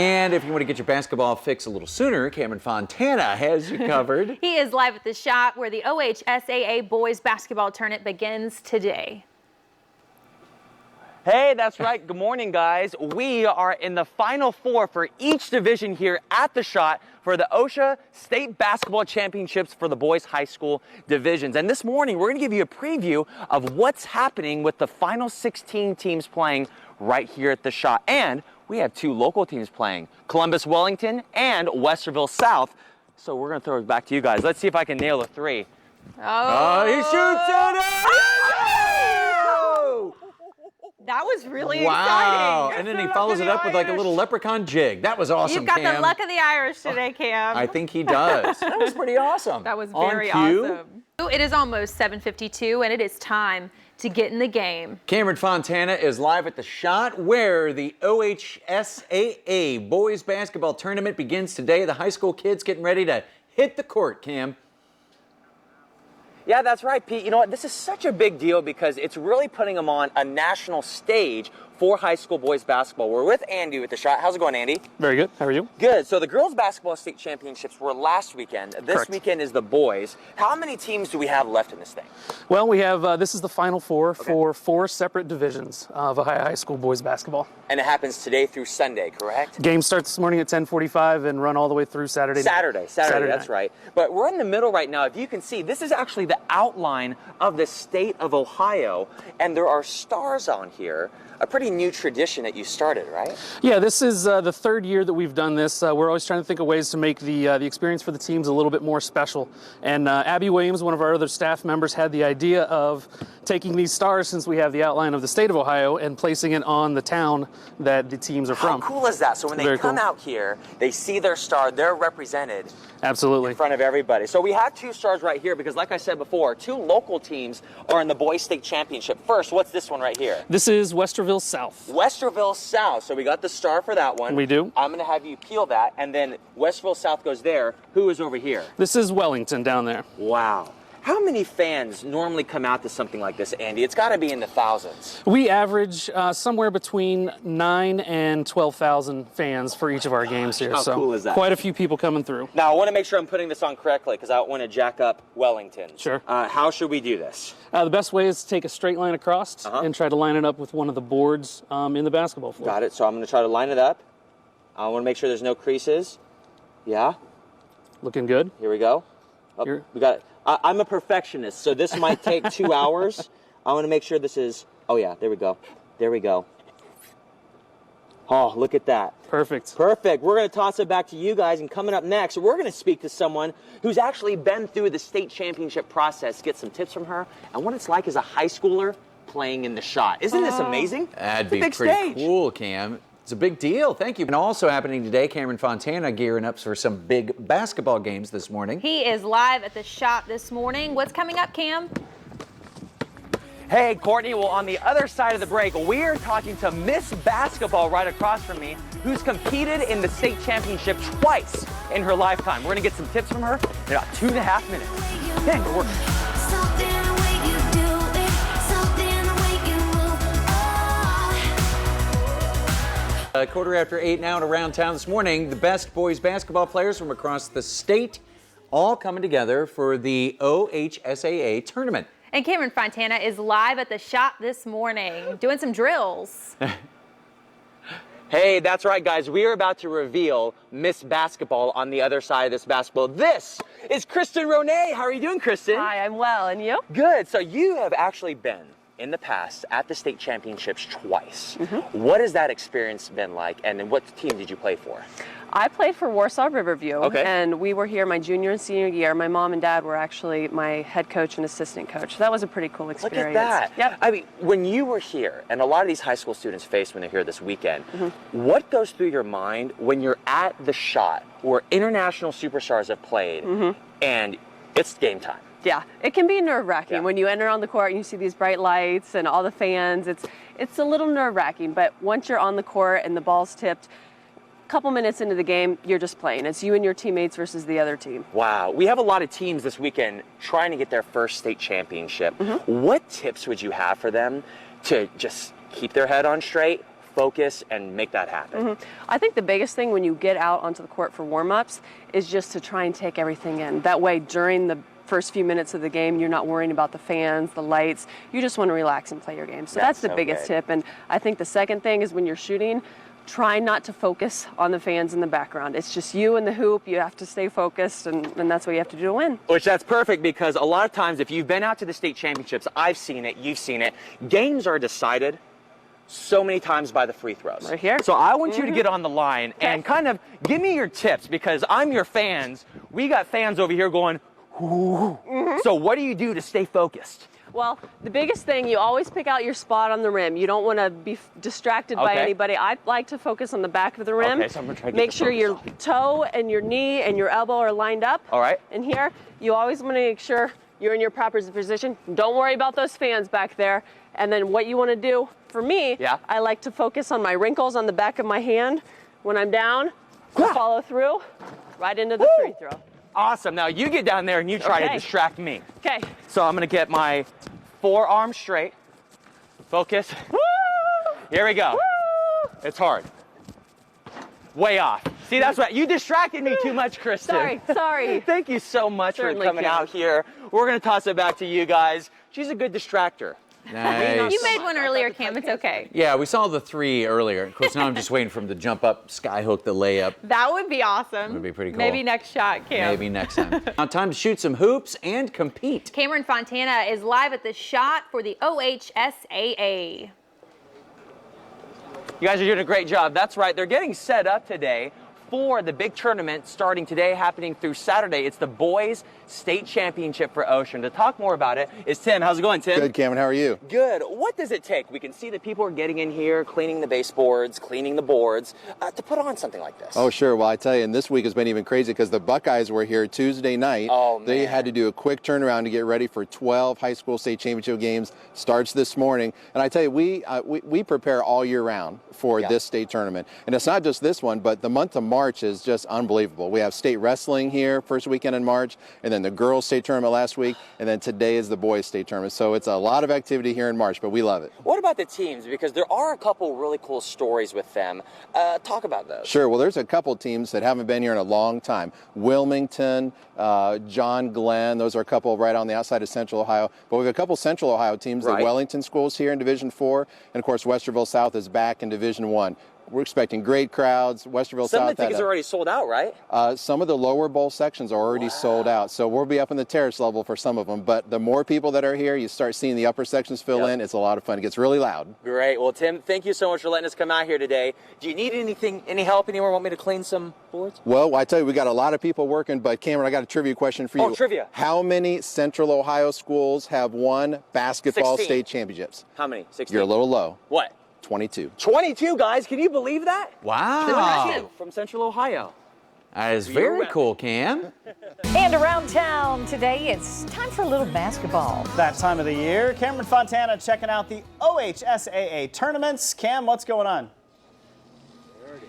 And if you want to get your basketball fix a little sooner, Cameron Fontana has you covered. He is live at the shop where the OHSAA boys basketball tournament begins today. Hey, that's right. Good morning, guys. We are in the Final Four for each division here at the Shot for the OHSAA State Basketball Championships for the boys high school divisions. And this morning, we're going to give you a preview of what's happening with the final 16 teams playing right here at the Shot. And we have two local teams playing, Columbus Wellington and Westerville South. So we're going to throw it back to you guys. Let's see if I can nail a three. Oh, He shoots it! That was really Wow. exciting. And then he follows it up with like a little leprechaun jig. That was awesome, You've got Cam. the luck of the Irish today, Cam. I think he does. That was pretty awesome. That was On very cue. awesome. It is almost 7:52, and it is time to get in the game. Cameron Fontana is live at the Shot where the OHSAA boys basketball tournament begins today. The high school kids getting ready to hit the court, Cam. Yeah, that's right, Pete. You know what? This is such a big deal because it's really putting them on a national stage for high school boys basketball. We're with Andy with the Shot. How's it going, Andy? Very good. How are you? Good. So the girls basketball state championships were last weekend. This Correct. weekend is the boys. How many teams do we have left in this thing? Well, we have, this is the Final Four for 4 separate divisions of Ohio high school boys basketball. And it happens today through Sunday, correct? Game starts this morning at 10:45 and run all the way through Saturday night. Saturday, that's night. right. But we're in the middle right now. If you can see, this is actually the outline of the state of Ohio, and there are stars on here. A pretty new tradition that you started, right? Yeah, this is the third year that we've done this. We're always trying to think of ways to make the experience for the teams a little bit more special. And Abby Williams, one of our other staff members, had the idea of taking these stars, since we have the outline of the state of Ohio, and placing it on the town that the teams are from. How cool is that? So when they Very come cool. out here, they see their star, they're represented Absolutely. in front of everybody. So we have 2 stars right here because, like I said before, 2 local teams are in the boys state championship. First, what's this one right here? This is Westerville South. Westerville South. So we got the star for that one. We do. I'm going to have you peel that, and then Westerville South goes there. Who is over here? This is Wellington down there. Wow. How many fans normally come out to something like this, Andy? It's got to be in the thousands. We average somewhere between 9,000 and 12,000 fans for each of our games here. How so cool is that? Quite a few people coming through. Now, I want to make sure I'm putting this on correctly because I don't want to jack up Wellington. Sure. How should we do this? The best way is to take a straight line across and try to line it up with one of the boards in the basketball floor. Got it. So I'm going to try to line it up. I want to make sure there's no creases. Yeah. Looking good. Here we go. Oh, Here. we got it. I'm a perfectionist, so this might take 2 hours. I want to make sure this is... Oh, yeah. There we go. There we go. Oh, look at that. Perfect. Perfect. We're going to toss it back to you guys, and coming up next, we're going to speak to someone who's actually been through the state championship process, get some tips from her, and what it's like as a high schooler playing in the Shot. Isn't this amazing? That'd It's a be big pretty stage. cool, Cam. It's a big deal. Thank you. And also happening today, Cameron Fontana gearing up for some big basketball games this morning. He is live at the shop this morning. What's coming up, Cam? Hey, Courtney, well, on the other side of the break, we're talking to Miss Basketball right across from me, who's competed in the state championship twice in her lifetime. We're going to get some tips from her in about 2.5 minutes. Dang, we're working. A 8:15 now and around town this morning, the best boys basketball players from across the state all coming together for the OHSAA tournament. And Cameron Fontana is live at the shop this morning doing some drills. Hey, that's right, guys. We are about to reveal Miss Basketball on the other side of this basketball. This is Kristen Ronay. How are you doing, Kristen? Hi, I'm well, and you? Good. So you have actually been in the past at the state championships twice. What has that experience been like, and what team did you play for? I played for Warsaw Riverview, Okay. and we were here my junior and senior year. My mom and dad were actually my head coach and assistant coach. That was a pretty cool Look experience. at that. Yep. I mean, when you were here, and a lot of these high school students face when they're here this weekend, what goes through your mind when you're at the Shot where international superstars have played and it's game time? Yeah, it can be nerve-wracking Yeah. when you enter on the court and you see these bright lights and all the fans. It's a little nerve-wracking, but once you're on the court and the ball's tipped, a couple minutes into the game, you're just playing. It's you and your teammates versus the other team. Wow. We have a lot of teams this weekend trying to get their first state championship. What tips would you have for them to just keep their head on straight, focus and make that happen? I think the biggest thing when you get out onto the court for warm-ups is just to try and take everything in. That way, during the first few minutes of the game, you're not worrying about the fans, the lights. You just want to relax and play your game. So that's the biggest tip. And I think the second thing is when you're shooting, try not to focus on the fans in the background. It's just you and the hoop. You have to stay focused, and that's what you have to do to win. Which that's perfect, because a lot of times if you've been out to the state championships, I've seen it, you've seen it, games are decided so many times by the free throws. Right here. So I want you to get on the line and kind of give me your tips, because I'm your fans. We got fans over here going, ooh. So what do you do to stay focused? Well, the biggest thing, you always pick out your spot on the rim. You don't want to be distracted by anybody. I like to focus on the back of the rim. Okay, so I'm gonna try to make sure your toe and your knee and your elbow are lined up. All right. And here, you always want to make sure you're in your proper position. Don't worry about those fans back there. And then what you want to do, for me, I like to focus on my wrinkles on the back of my hand. When I'm down, follow through, right into the free throw. Awesome. Now you get down there and you try to distract me. Okay. So I'm going to get my forearm straight. Focus. Woo! Here we go. Woo! It's hard. Way off. See, that's what you distracted me too much, Kristen. Sorry. Thank you so much for coming out here. We're going to toss it back to you guys. She's a good distractor. Nice. You made one earlier, Cam. It's okay. Yeah, we saw the 3 earlier. Of course, now I'm just waiting for him to jump up, skyhook the layup. That would be awesome. Would be pretty cool. Maybe next shot, Cam. Maybe next time. Now, time to shoot some hoops and compete. Cameron Fontana is live at the shot for the OHSAA. You guys are doing a great job. That's right. They're getting set up today for the big tournament starting today, happening through Saturday. It's the Boys State Championship for Ocean. To talk more about it is Tim. How's it going, Tim? Good, Cameron. How are you? Good. What does it take? We can see that people are getting in here, cleaning the baseboards, cleaning the boards, to put on something like this. Oh, sure. Well, I tell you, and this week has been even crazy because the Buckeyes were here Tuesday night. Oh, man. They had to do a quick turnaround to get ready for 12 high school state championship games. Starts this morning. And I tell you, we prepare all year round for this state tournament. And it's not just this one, but the month of March is just unbelievable. We have state wrestling here first weekend in March, and then the girls state tournament last week, and then today is the boys state tournament. So it's a lot of activity here in March, but we love it. What about the teams? Because there are a couple really cool stories with them. Talk about those. Sure. Well, there's a couple teams that haven't been here in a long time. Wilmington, John Glenn, those are a couple right on the outside of Central Ohio. But we have a couple Central Ohio teams. The Wellington schools here in Division 4, and of course Westerville South is back in Division 1. We're expecting great crowds. Westerville South. Some of the tickets are already sold out, right? Some of the lower bowl sections are already sold out. So we'll be up in the terrace level for some of them. But the more people that are here, you start seeing the upper sections fill in. It's a lot of fun. It gets really loud. Great. Well, Tim, thank you so much for letting us come out here today. Do you need anything, any help anywhere? Want me to clean some boards? Well, I tell you, we got a lot of people working. But Cameron, I got a trivia question for you. Oh, trivia. How many Central Ohio schools have won basketball 16. state championships? How many? 16? You're a little low. What? 22. 22, guys. Can you believe that? Wow. From Central Ohio. That is very cool, Cam. And around town today, it's time for a little basketball. That time of the year, Cameron Fontana checking out the OHSAA tournaments. Cam, what's going on?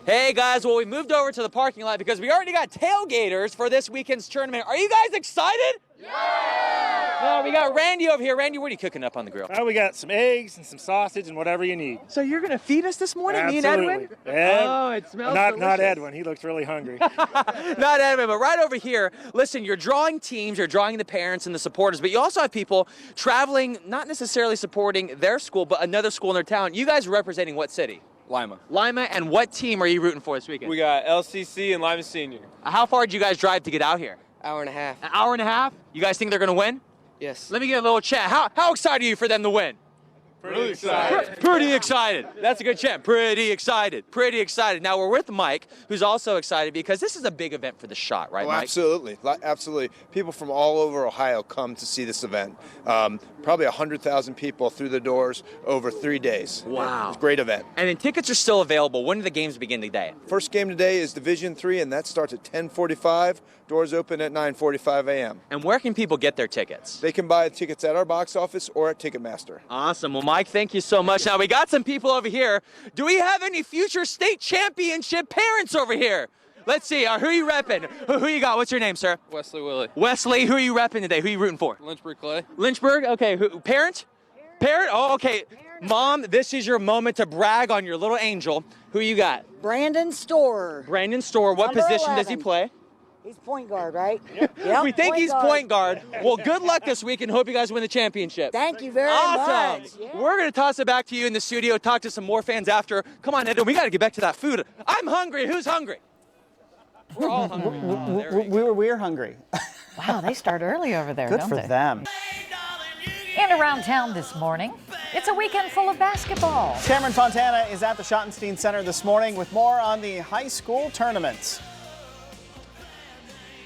Hey guys, well we moved over to the parking lot because we already got tailgaters for this weekend's tournament. Are you guys excited? Yeah! No, we got Randy over here. Randy, what are you cooking up on the grill? We got some eggs and some sausage and whatever you need. So you're gonna feed us this morning, Absolutely. me and Edwin? Yeah. Oh, it smells Not Edwin. He looks really hungry. Not Edwin, but right over here. Listen, you're drawing teams, you're drawing the parents and the supporters, but you also have people traveling, not necessarily supporting their school, but another school in their town. You guys are representing what city? Lima. Lima, and what team are you rooting for this weekend? We got LCC and Lima Senior. How far did you guys drive to get out here? Hour and a half. An hour and a half? You guys think they're gonna win? Yes. Let me get a little chat. How excited are you for them to win? Pretty excited. Pretty excited. That's a good chant. Pretty excited. Pretty excited. Now we're with Mike, who's also excited because this is a big event for the shot, right, Mike? Absolutely. Absolutely. People from all over Ohio come to see this event. Probably 100,000 people through the doors over 3 days. Wow. It's a great event. And then tickets are still available. When do the games begin today? First game today is Division 3, and that starts at 10:45. Doors open at 9:45 a.m. And where can people get their tickets? They can buy tickets at our box office or at Ticketmaster. Awesome. Well, Mike, thank you so much. Now, we got some people over here. Do we have any future state championship parents over here? Let's see. Who are you repping? Who you got? What's your name, sir? Wesley Willie. Wesley, who are you repping today? Who are you rooting for? Lynchburg Clay. Lynchburg? Okay. Who, parent? Parent? Oh, okay. Mom, this is your moment to brag on your little angel. Who you got? Brandon Storr. Brandon Storr. What Number position does he 11. play? He's point guard, right? Yep, We think he's point guard. Well, good luck this week and hope you guys win the championship. Thank you very Awesome. much. Yeah. We're going to toss it back to you in the studio, talk to some more fans after. Come on, Ed, we got to get back to that food. I'm hungry. Who's hungry? We're all hungry. We're hungry. Wow, they start early over there, Good don't for they? them. And around town this morning, it's a weekend full of basketball. Cameron Fontana is at the Schottenstein Center this morning with more on the high school tournaments.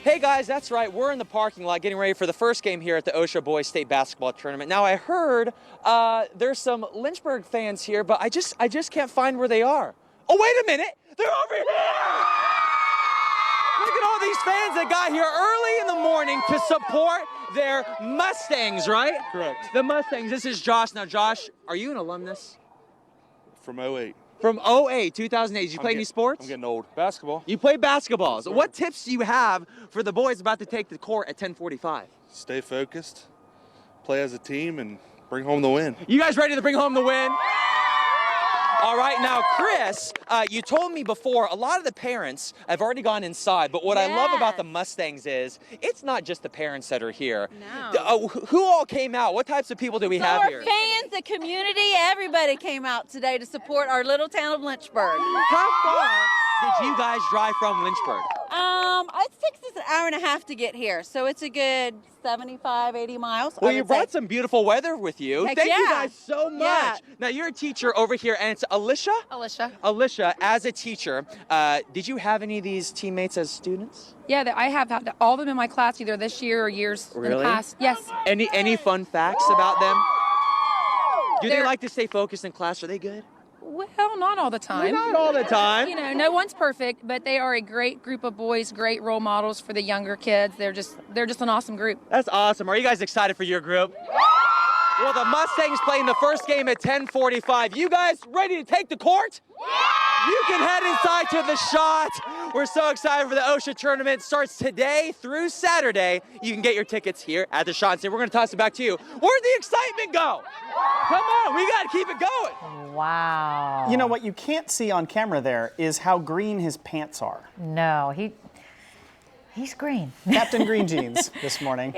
Hey guys, that's right. We're in the parking lot getting ready for the first game here at the OHSAA Boys State Basketball Tournament. Now I heard there's some Lynchburg fans here, but I just can't find where they are. Oh, wait a minute. They're over here. Look at all these fans that got here early in the morning to support their Mustangs, right? Correct. The Mustangs. This is Josh. Now, Josh, are you an alumnus? From 08. From 08, 2008. Did you play any sports? I'm getting old. Basketball. You play basketball. So what tips do you have for the boys about to take the court at 10:45? Stay focused, play as a team, and bring home the win. You guys ready to bring home the win? All right, now, Chris, you told me before, a lot of the parents have already gone inside, but what I love about the Mustangs is it's not just the parents that are here. No. Who all came out? What types of people do we have Our here? fans, the community, everybody came out today to support our little town of Lynchburg. How far did you guys drive from Lynchburg? It takes us an hour and a half to get here, so it's a good 75, 80 miles. Well, you brought some beautiful weather with you. Heck Thank you yeah. guys so much. Yeah. Now, you're a teacher over here, and it's Alicia? Alicia. Alicia, as a teacher, did you have any of these teammates as students? Yeah, I have had all of them in my class either this year or years in Really? the past. Yes. Any fun facts about them? Do they like to stay focused in class? Are they good? Well, not all the time. Not all the time. You know, no one's perfect, but they are a great group of boys, great role models for the younger kids. They're just an awesome group. That's awesome. Are you guys excited for your group? Well, the Mustangs playing the first game at 10:45. You guys ready to take the court? You can head inside to the Shot. We're so excited for the OHSAA tournament. It starts today through Saturday. You can get your tickets here at the Shot. We're going to toss it back to you. Where'd the excitement go? Come on, we got to keep it going. Wow. You know what you can't see on camera there is how green his pants are. No, he's green. Captain Green Jeans this morning.